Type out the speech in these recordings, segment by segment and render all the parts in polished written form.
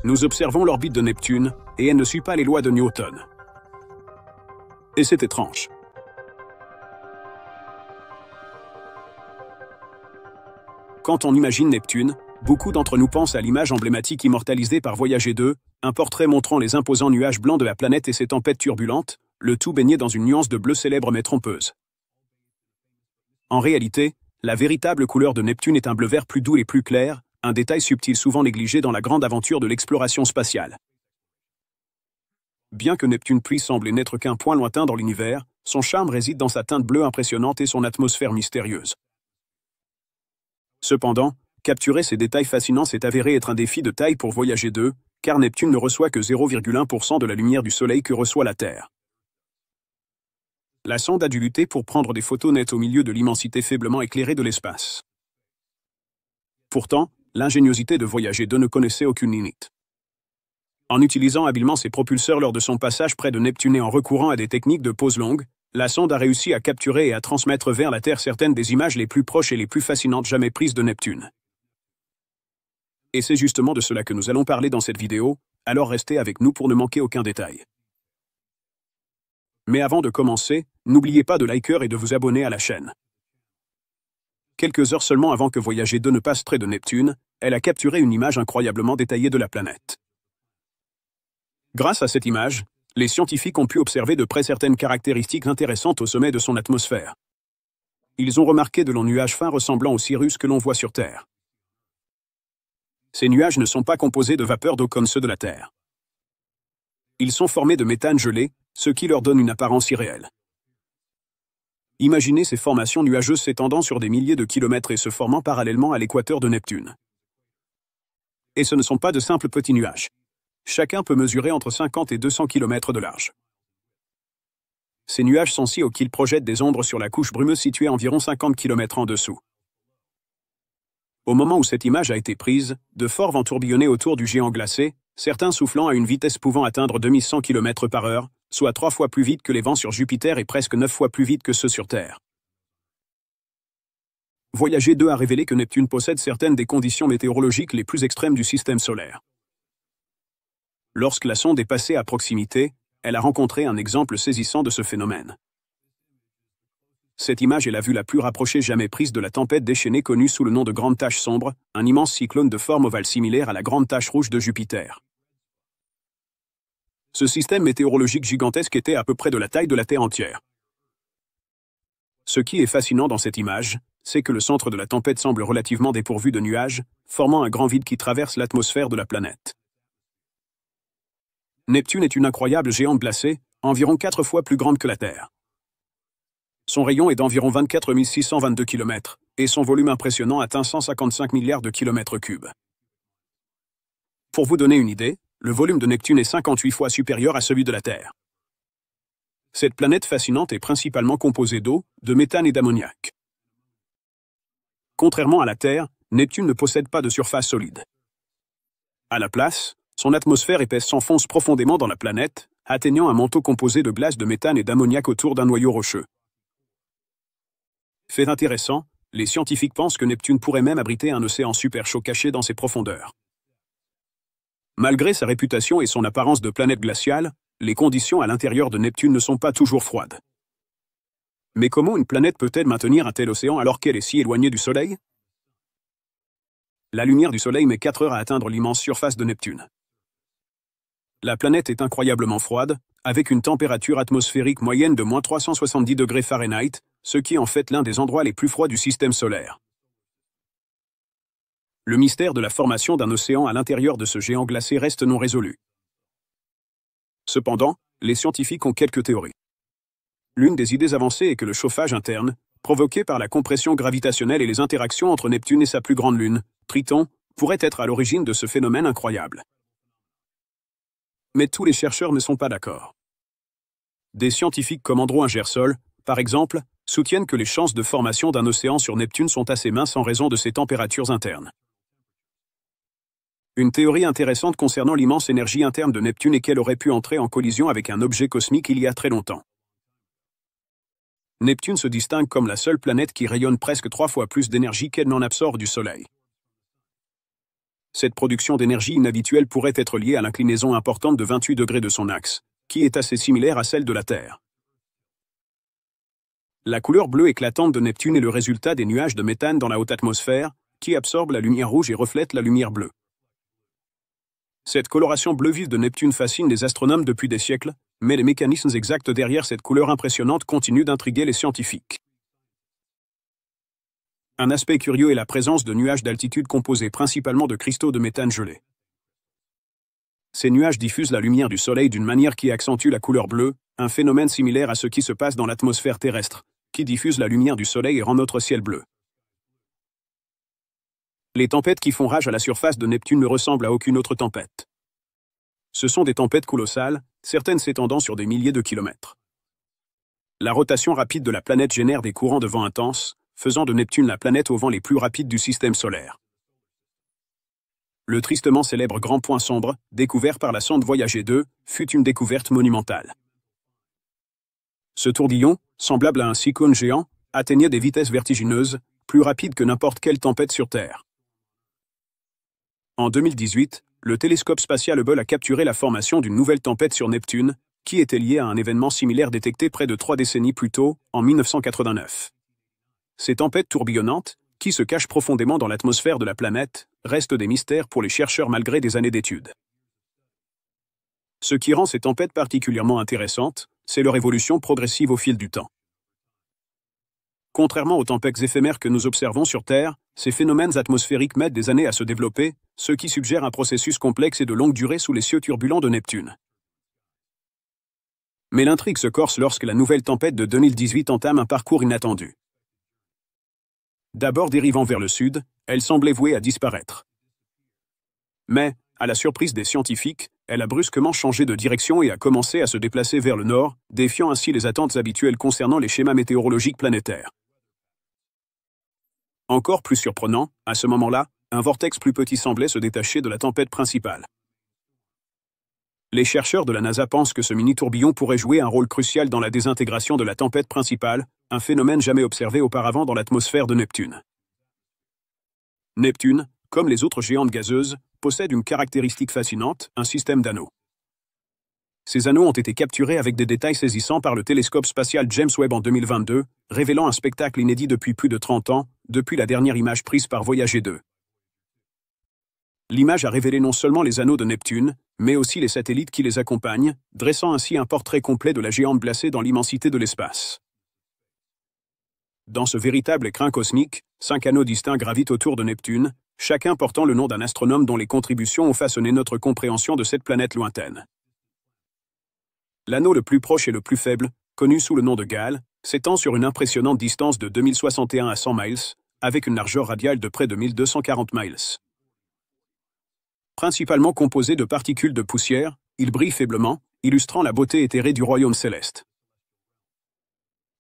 Nous observons l'orbite de Neptune, et elle ne suit pas les lois de Newton. Et c'est étrange. Quand on imagine Neptune, beaucoup d'entre nous pensent à l'image emblématique immortalisée par Voyager 2, un portrait montrant les imposants nuages blancs de la planète et ses tempêtes turbulentes, le tout baigné dans une nuance de bleu célèbre mais trompeuse. En réalité, la véritable couleur de Neptune est un bleu vert plus doux et plus clair, un détail subtil souvent négligé dans la grande aventure de l'exploration spatiale. Bien que Neptune puisse sembler n'être qu'un point lointain dans l'univers, son charme réside dans sa teinte bleue impressionnante et son atmosphère mystérieuse. Cependant, capturer ces détails fascinants s'est avéré être un défi de taille pour Voyager 2, car Neptune ne reçoit que 0,1% de la lumière du Soleil que reçoit la Terre. La sonde a dû lutter pour prendre des photos nettes au milieu de l'immensité faiblement éclairée de l'espace. Pourtant, l'ingéniosité de Voyager 2 ne connaissait aucune limite. En utilisant habilement ses propulseurs lors de son passage près de Neptune et en recourant à des techniques de pause longue, la sonde a réussi à capturer et à transmettre vers la Terre certaines des images les plus proches et les plus fascinantes jamais prises de Neptune. Et c'est justement de cela que nous allons parler dans cette vidéo, alors restez avec nous pour ne manquer aucun détail. Mais avant de commencer, n'oubliez pas de liker et de vous abonner à la chaîne. Quelques heures seulement avant que Voyager 2 ne passe près de Neptune, elle a capturé une image incroyablement détaillée de la planète. Grâce à cette image, les scientifiques ont pu observer de près certaines caractéristiques intéressantes au sommet de son atmosphère. Ils ont remarqué de longs nuages fins ressemblant aux cirrus que l'on voit sur Terre. Ces nuages ne sont pas composés de vapeur d'eau comme ceux de la Terre. Ils sont formés de méthane gelé, ce qui leur donne une apparence irréelle. Imaginez ces formations nuageuses s'étendant sur des milliers de kilomètres et se formant parallèlement à l'équateur de Neptune. Et ce ne sont pas de simples petits nuages. Chacun peut mesurer entre 50 et 200 km de large. Ces nuages sont si hauts qu'ils projettent des ombres sur la couche brumeuse située à environ 50 km en dessous. Au moment où cette image a été prise, de forts vents tourbillonnaient autour du géant glacé, certains soufflant à une vitesse pouvant atteindre 2100 km/h, soit 3 fois plus vite que les vents sur Jupiter et presque 9 fois plus vite que ceux sur Terre. Voyager 2 a révélé que Neptune possède certaines des conditions météorologiques les plus extrêmes du système solaire. Lorsque la sonde est passée à proximité, elle a rencontré un exemple saisissant de ce phénomène. Cette image est la vue la plus rapprochée jamais prise de la tempête déchaînée connue sous le nom de Grande Tache Sombre, un immense cyclone de forme ovale similaire à la Grande Tache Rouge de Jupiter. Ce système météorologique gigantesque était à peu près de la taille de la Terre entière. Ce qui est fascinant dans cette image, c'est que le centre de la tempête semble relativement dépourvu de nuages, formant un grand vide qui traverse l'atmosphère de la planète. Neptune est une incroyable géante glacée, environ 4 fois plus grande que la Terre. Son rayon est d'environ 24 622 km, et son volume impressionnant atteint 155 milliards de kilomètres cubes. Pour vous donner une idée, le volume de Neptune est 58 fois supérieur à celui de la Terre. Cette planète fascinante est principalement composée d'eau, de méthane et d'ammoniac. Contrairement à la Terre, Neptune ne possède pas de surface solide. À la place, son atmosphère épaisse s'enfonce profondément dans la planète, atteignant un manteau composé de glace de méthane et d'ammoniac autour d'un noyau rocheux. Fait intéressant, les scientifiques pensent que Neptune pourrait même abriter un océan super chaud caché dans ses profondeurs. Malgré sa réputation et son apparence de planète glaciale, les conditions à l'intérieur de Neptune ne sont pas toujours froides. Mais comment une planète peut-elle maintenir un tel océan alors qu'elle est si éloignée du Soleil? La lumière du Soleil met 4 heures à atteindre l'immense surface de Neptune. La planète est incroyablement froide, avec une température atmosphérique moyenne de moins 370 degrés Fahrenheit, ce qui en fait l'un des endroits les plus froids du système solaire. Le mystère de la formation d'un océan à l'intérieur de ce géant glacé reste non résolu. Cependant, les scientifiques ont quelques théories. L'une des idées avancées est que le chauffage interne, provoqué par la compression gravitationnelle et les interactions entre Neptune et sa plus grande lune, Triton, pourrait être à l'origine de ce phénomène incroyable. Mais tous les chercheurs ne sont pas d'accord. Des scientifiques comme Andrew Ingersoll, par exemple, soutiennent que les chances de formation d'un océan sur Neptune sont assez minces en raison de ses températures internes. Une théorie intéressante concernant l'immense énergie interne de Neptune est qu'elle aurait pu entrer en collision avec un objet cosmique il y a très longtemps. Neptune se distingue comme la seule planète qui rayonne presque 3 fois plus d'énergie qu'elle n'en absorbe du Soleil. cette production d'énergie inhabituelle pourrait être liée à l'inclinaison importante de 28 degrés de son axe, qui est assez similaire à celle de la Terre. La couleur bleue éclatante de Neptune est le résultat des nuages de méthane dans la haute atmosphère, qui absorbent la lumière rouge et reflètent la lumière bleue. Cette coloration bleu vif de Neptune fascine les astronomes depuis des siècles, mais les mécanismes exacts derrière cette couleur impressionnante continuent d'intriguer les scientifiques. Un aspect curieux est la présence de nuages d'altitude composés principalement de cristaux de méthane gelés. Ces nuages diffusent la lumière du Soleil d'une manière qui accentue la couleur bleue, un phénomène similaire à ce qui se passe dans l'atmosphère terrestre, qui diffuse la lumière du Soleil et rend notre ciel bleu. Les tempêtes qui font rage à la surface de Neptune ne ressemblent à aucune autre tempête. Ce sont des tempêtes colossales, certaines s'étendant sur des milliers de kilomètres. La rotation rapide de la planète génère des courants de vent intenses, faisant de Neptune la planète au vent les plus rapides du système solaire. Le tristement célèbre grand point sombre, découvert par la sonde Voyager 2, fut une découverte monumentale. Ce tourbillon, semblable à un cyclone géant, atteignait des vitesses vertigineuses, plus rapides que n'importe quelle tempête sur Terre. En 2018, le télescope spatial Hubble a capturé la formation d'une nouvelle tempête sur Neptune, qui était liée à un événement similaire détecté près de 3 décennies plus tôt, en 1989. Ces tempêtes tourbillonnantes, qui se cachent profondément dans l'atmosphère de la planète, restent des mystères pour les chercheurs malgré des années d'études. Ce qui rend ces tempêtes particulièrement intéressantes, c'est leur évolution progressive au fil du temps. Contrairement aux tempêtes éphémères que nous observons sur Terre, ces phénomènes atmosphériques mettent des années à se développer, ce qui suggère un processus complexe et de longue durée sous les cieux turbulents de Neptune. Mais l'intrigue se corse lorsque la nouvelle tempête de 2018 entame un parcours inattendu. D'abord dérivant vers le sud, elle semblait vouée à disparaître. Mais, à la surprise des scientifiques, elle a brusquement changé de direction et a commencé à se déplacer vers le nord, défiant ainsi les attentes habituelles concernant les schémas météorologiques planétaires. Encore plus surprenant, à ce moment-là, un vortex plus petit semblait se détacher de la tempête principale. Les chercheurs de la NASA pensent que ce mini-tourbillon pourrait jouer un rôle crucial dans la désintégration de la tempête principale, un phénomène jamais observé auparavant dans l'atmosphère de Neptune. Neptune, comme les autres géantes gazeuses, possède une caractéristique fascinante, un système d'anneaux. Ces anneaux ont été capturés avec des détails saisissants par le télescope spatial James Webb en 2022, révélant un spectacle inédit depuis plus de 30 ans, depuis la dernière image prise par Voyager 2. L'image a révélé non seulement les anneaux de Neptune, mais aussi les satellites qui les accompagnent, dressant ainsi un portrait complet de la géante glacée dans l'immensité de l'espace. Dans ce véritable écrin cosmique, 5 anneaux distincts gravitent autour de Neptune, chacun portant le nom d'un astronome dont les contributions ont façonné notre compréhension de cette planète lointaine. L'anneau le plus proche et le plus faible, connu sous le nom de Gale, s'étend sur une impressionnante distance de 2061 à 100 miles, avec une largeur radiale de près de 1240 miles. Principalement composé de particules de poussière, il brille faiblement, illustrant la beauté éthérée du royaume céleste.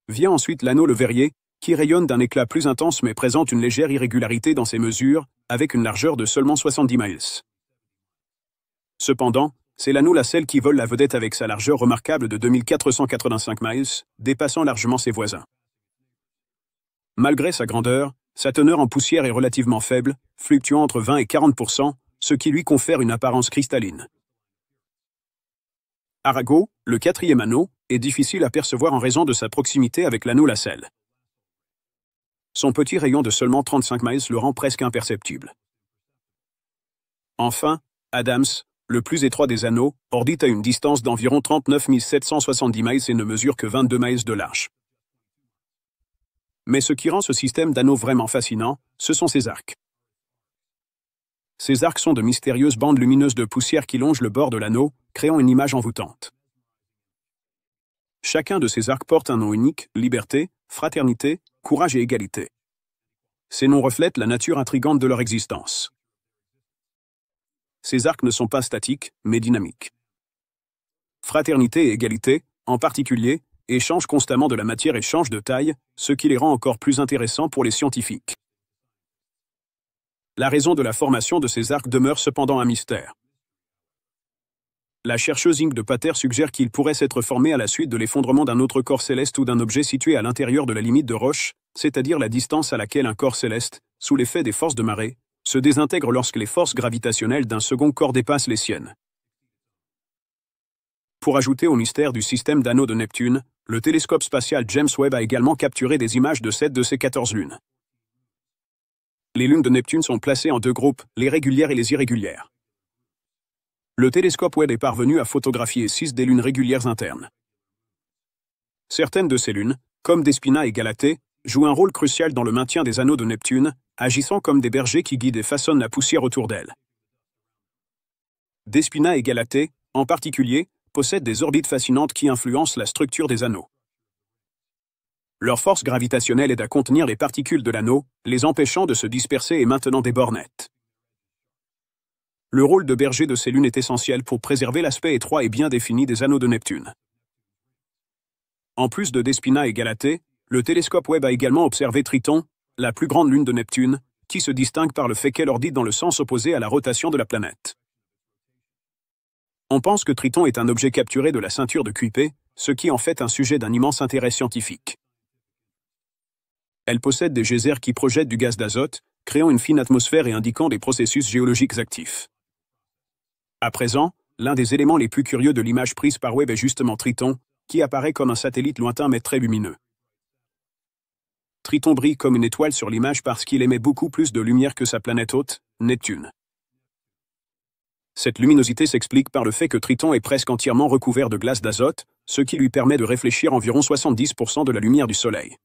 Vient ensuite l'anneau le Verrier, qui rayonne d'un éclat plus intense mais présente une légère irrégularité dans ses mesures, avec une largeur de seulement 70 miles. Cependant, c'est l'anneau Lassell qui vole la vedette avec sa largeur remarquable de 2485 miles, dépassant largement ses voisins. Malgré sa grandeur, sa teneur en poussière est relativement faible, fluctuant entre 20 et 40%, ce qui lui confère une apparence cristalline. Arago, le quatrième anneau, est difficile à percevoir en raison de sa proximité avec l'anneau Lassell. Son petit rayon de seulement 35 miles le rend presque imperceptible. Enfin, Adams, le plus étroit des anneaux, orbite à une distance d'environ 39 770 miles et ne mesure que 22 miles de large. Mais ce qui rend ce système d'anneaux vraiment fascinant, ce sont ses arcs. Ces arcs sont de mystérieuses bandes lumineuses de poussière qui longent le bord de l'anneau, créant une image envoûtante. Chacun de ces arcs porte un nom unique, liberté, fraternité, courage et égalité. Ces noms reflètent la nature intrigante de leur existence. Ces arcs ne sont pas statiques, mais dynamiques. Fraternité et égalité, en particulier, échangent constamment de la matière et changent de taille, ce qui les rend encore plus intéressants pour les scientifiques. La raison de la formation de ces arcs demeure cependant un mystère. La chercheuse Inge de Pater suggère qu'ils pourraient s'être formés à la suite de l'effondrement d'un autre corps céleste ou d'un objet situé à l'intérieur de la limite de Roche, c'est-à-dire la distance à laquelle un corps céleste, sous l'effet des forces de marée, se désintègre lorsque les forces gravitationnelles d'un second corps dépassent les siennes. Pour ajouter au mystère du système d'anneaux de Neptune, le télescope spatial James Webb a également capturé des images de 7 de ses 14 lunes. Les lunes de Neptune sont placées en deux groupes, les régulières et les irrégulières. Le télescope Webb est parvenu à photographier 6 des lunes régulières internes. Certaines de ces lunes, comme Despina et Galatée, jouent un rôle crucial dans le maintien des anneaux de Neptune, agissant comme des bergers qui guident et façonnent la poussière autour d'elles. Despina et Galatée, en particulier, possèdent des orbites fascinantes qui influencent la structure des anneaux. Leur force gravitationnelle aide à contenir les particules de l'anneau, les empêchant de se disperser et maintenant des bords nets. Le rôle de berger de ces lunes est essentiel pour préserver l'aspect étroit et bien défini des anneaux de Neptune. En plus de Despina et Galatée, le télescope Webb a également observé Triton, la plus grande lune de Neptune, qui se distingue par le fait qu'elle orbite dans le sens opposé à la rotation de la planète. On pense que Triton est un objet capturé de la ceinture de Kuiper, ce qui en fait un sujet d'un immense intérêt scientifique. Elle possède des geysers qui projettent du gaz d'azote, créant une fine atmosphère et indiquant des processus géologiques actifs. À présent, l'un des éléments les plus curieux de l'image prise par Webb est justement Triton, qui apparaît comme un satellite lointain mais très lumineux. Triton brille comme une étoile sur l'image parce qu'il émet beaucoup plus de lumière que sa planète hôte, Neptune. Cette luminosité s'explique par le fait que Triton est presque entièrement recouvert de glace d'azote, ce qui lui permet de réfléchir environ 70% de la lumière du Soleil.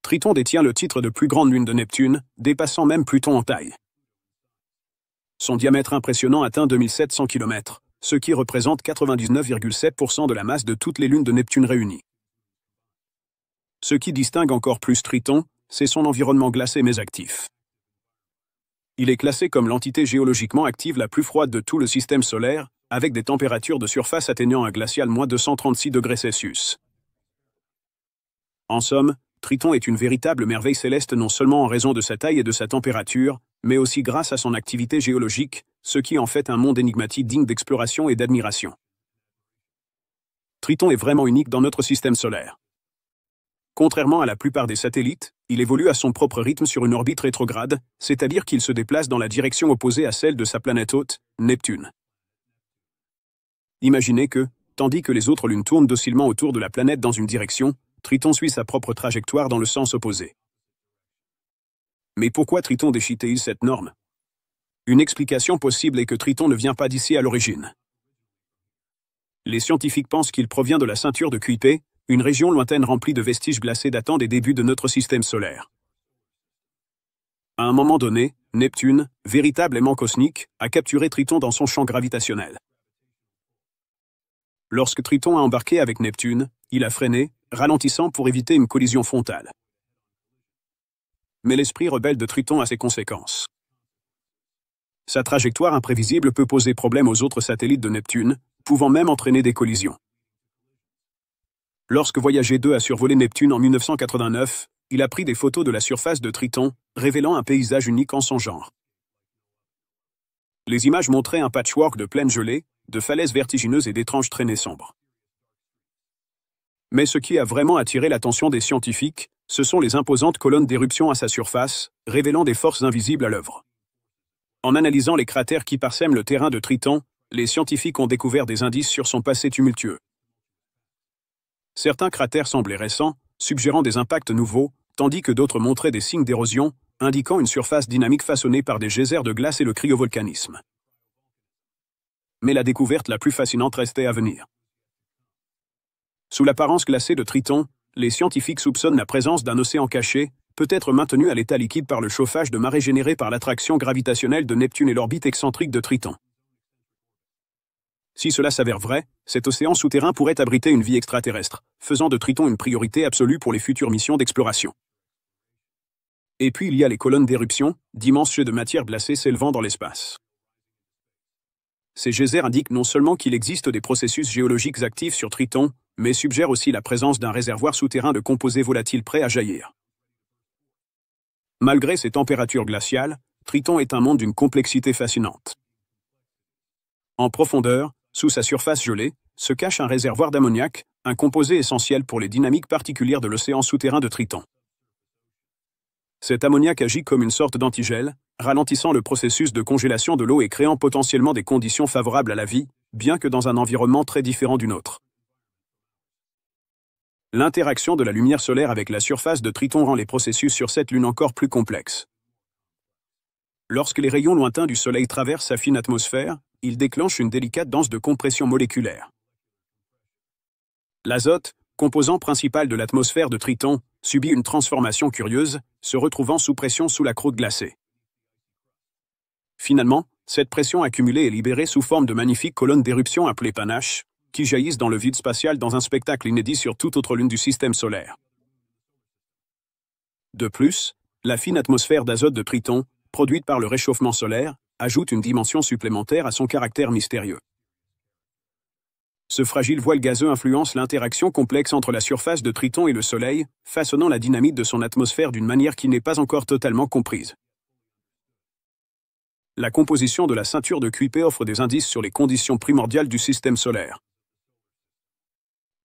Triton détient le titre de plus grande lune de Neptune, dépassant même Pluton en taille. Son diamètre impressionnant atteint 2700 km, ce qui représente 99,7% de la masse de toutes les lunes de Neptune réunies. Ce qui distingue encore plus Triton, c'est son environnement glacé mais actif. Il est classé comme l'entité géologiquement active la plus froide de tout le système solaire, avec des températures de surface atteignant un glacial -236°C. En somme, Triton est une véritable merveille céleste non seulement en raison de sa taille et de sa température, mais aussi grâce à son activité géologique, ce qui en fait un monde énigmatique digne d'exploration et d'admiration. Triton est vraiment unique dans notre système solaire. Contrairement à la plupart des satellites, il évolue à son propre rythme sur une orbite rétrograde, c'est-à-dire qu'il se déplace dans la direction opposée à celle de sa planète hôte, Neptune. Imaginez que, tandis que les autres lunes tournent docilement autour de la planète dans une direction, Triton suit sa propre trajectoire dans le sens opposé. Mais pourquoi Triton déchite-t-il cette norme? Une explication possible est que Triton ne vient pas d'ici à l'origine. Les scientifiques pensent qu'il provient de la ceinture de Kuiper, une région lointaine remplie de vestiges glacés datant des débuts de notre système solaire. À un moment donné, Neptune, véritable aimant cosmique, a capturé Triton dans son champ gravitationnel. Lorsque Triton a embarqué avec Neptune, il a freiné, ralentissant pour éviter une collision frontale. Mais l'esprit rebelle de Triton a ses conséquences. Sa trajectoire imprévisible peut poser problème aux autres satellites de Neptune, pouvant même entraîner des collisions. Lorsque Voyager 2 a survolé Neptune en 1989, il a pris des photos de la surface de Triton, révélant un paysage unique en son genre. Les images montraient un patchwork de plaines gelées, de falaises vertigineuses et d'étranges traînées sombres. Mais ce qui a vraiment attiré l'attention des scientifiques, ce sont les imposantes colonnes d'éruption à sa surface, révélant des forces invisibles à l'œuvre. En analysant les cratères qui parsèment le terrain de Triton, les scientifiques ont découvert des indices sur son passé tumultueux. Certains cratères semblaient récents, suggérant des impacts nouveaux, tandis que d'autres montraient des signes d'érosion, indiquant une surface dynamique façonnée par des geysers de glace et le cryovolcanisme. Mais la découverte la plus fascinante restait à venir. Sous l'apparence glacée de Triton, les scientifiques soupçonnent la présence d'un océan caché, peut-être maintenu à l'état liquide par le chauffage de marée généré par l'attraction gravitationnelle de Neptune et l'orbite excentrique de Triton. Si cela s'avère vrai, cet océan souterrain pourrait abriter une vie extraterrestre, faisant de Triton une priorité absolue pour les futures missions d'exploration. Et puis il y a les colonnes d'éruption, d'immenses jets de matière glacée s'élevant dans l'espace. Ces geysers indiquent non seulement qu'il existe des processus géologiques actifs sur Triton, mais suggèrent aussi la présence d'un réservoir souterrain de composés volatiles prêts à jaillir. Malgré ses températures glaciales, Triton est un monde d'une complexité fascinante. En profondeur, sous sa surface gelée, se cache un réservoir d'ammoniac, un composé essentiel pour les dynamiques particulières de l'océan souterrain de Triton. Cet ammoniac agit comme une sorte d'antigel, ralentissant le processus de congélation de l'eau et créant potentiellement des conditions favorables à la vie, bien que dans un environnement très différent du nôtre. L'interaction de la lumière solaire avec la surface de Triton rend les processus sur cette lune encore plus complexes. Lorsque les rayons lointains du Soleil traversent sa fine atmosphère, ils déclenchent une délicate danse de compression moléculaire. L'azote, composant principal de l'atmosphère de Triton, subit une transformation curieuse, se retrouvant sous pression sous la croûte glacée. Finalement, cette pression accumulée est libérée sous forme de magnifiques colonnes d'éruption appelées panaches, qui jaillissent dans le vide spatial dans un spectacle inédit sur toute autre lune du système solaire. De plus, la fine atmosphère d'azote de Triton, produite par le réchauffement solaire, ajoute une dimension supplémentaire à son caractère mystérieux. Ce fragile voile gazeux influence l'interaction complexe entre la surface de Triton et le Soleil, façonnant la dynamique de son atmosphère d'une manière qui n'est pas encore totalement comprise. La composition de la ceinture de Kuiper offre des indices sur les conditions primordiales du système solaire.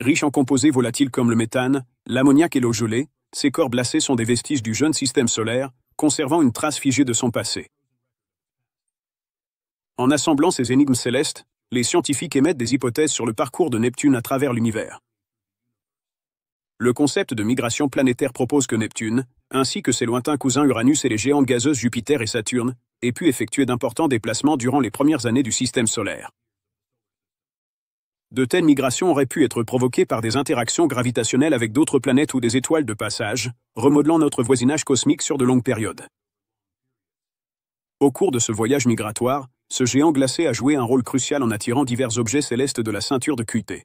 Riche en composés volatiles comme le méthane, l'ammoniac et l'eau gelée, ces corps glacés sont des vestiges du jeune système solaire, conservant une trace figée de son passé. En assemblant ces énigmes célestes, les scientifiques émettent des hypothèses sur le parcours de Neptune à travers l'univers. Le concept de migration planétaire propose que Neptune, ainsi que ses lointains cousins Uranus et les géantes gazeuses Jupiter et Saturne, aient pu effectuer d'importants déplacements durant les premières années du système solaire. De telles migrations auraient pu être provoquées par des interactions gravitationnelles avec d'autres planètes ou des étoiles de passage, remodelant notre voisinage cosmique sur de longues périodes. Au cours de ce voyage migratoire, ce géant glacé a joué un rôle crucial en attirant divers objets célestes de la ceinture de Kuiper.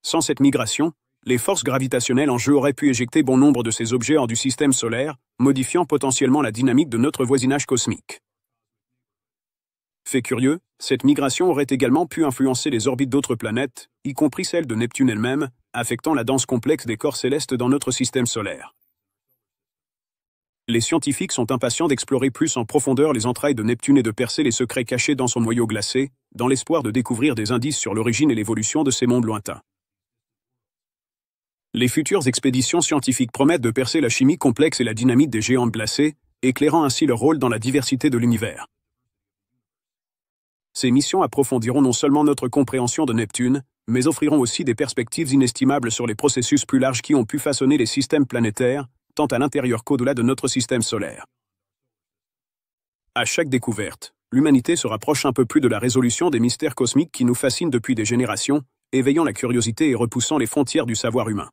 Sans cette migration, les forces gravitationnelles en jeu auraient pu éjecter bon nombre de ces objets hors du système solaire, modifiant potentiellement la dynamique de notre voisinage cosmique. Fait curieux, cette migration aurait également pu influencer les orbites d'autres planètes, y compris celle de Neptune elle-même, affectant la danse complexe des corps célestes dans notre système solaire. Les scientifiques sont impatients d'explorer plus en profondeur les entrailles de Neptune et de percer les secrets cachés dans son noyau glacé, dans l'espoir de découvrir des indices sur l'origine et l'évolution de ces mondes lointains. Les futures expéditions scientifiques promettent de percer la chimie complexe et la dynamique des géantes glacées, éclairant ainsi leur rôle dans la diversité de l'univers. Ces missions approfondiront non seulement notre compréhension de Neptune, mais offriront aussi des perspectives inestimables sur les processus plus larges qui ont pu façonner les systèmes planétaires, tant à l'intérieur qu'au-delà de notre système solaire. À chaque découverte, l'humanité se rapproche un peu plus de la résolution des mystères cosmiques qui nous fascinent depuis des générations, éveillant la curiosité et repoussant les frontières du savoir humain.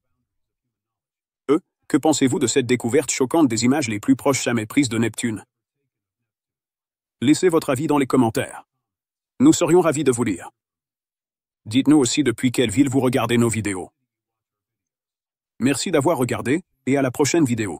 Que pensez-vous de cette découverte choquante des images les plus proches jamais prises de Neptune? Laissez votre avis dans les commentaires. Nous serions ravis de vous lire. Dites-nous aussi depuis quelle ville vous regardez nos vidéos. Merci d'avoir regardé, et à la prochaine vidéo.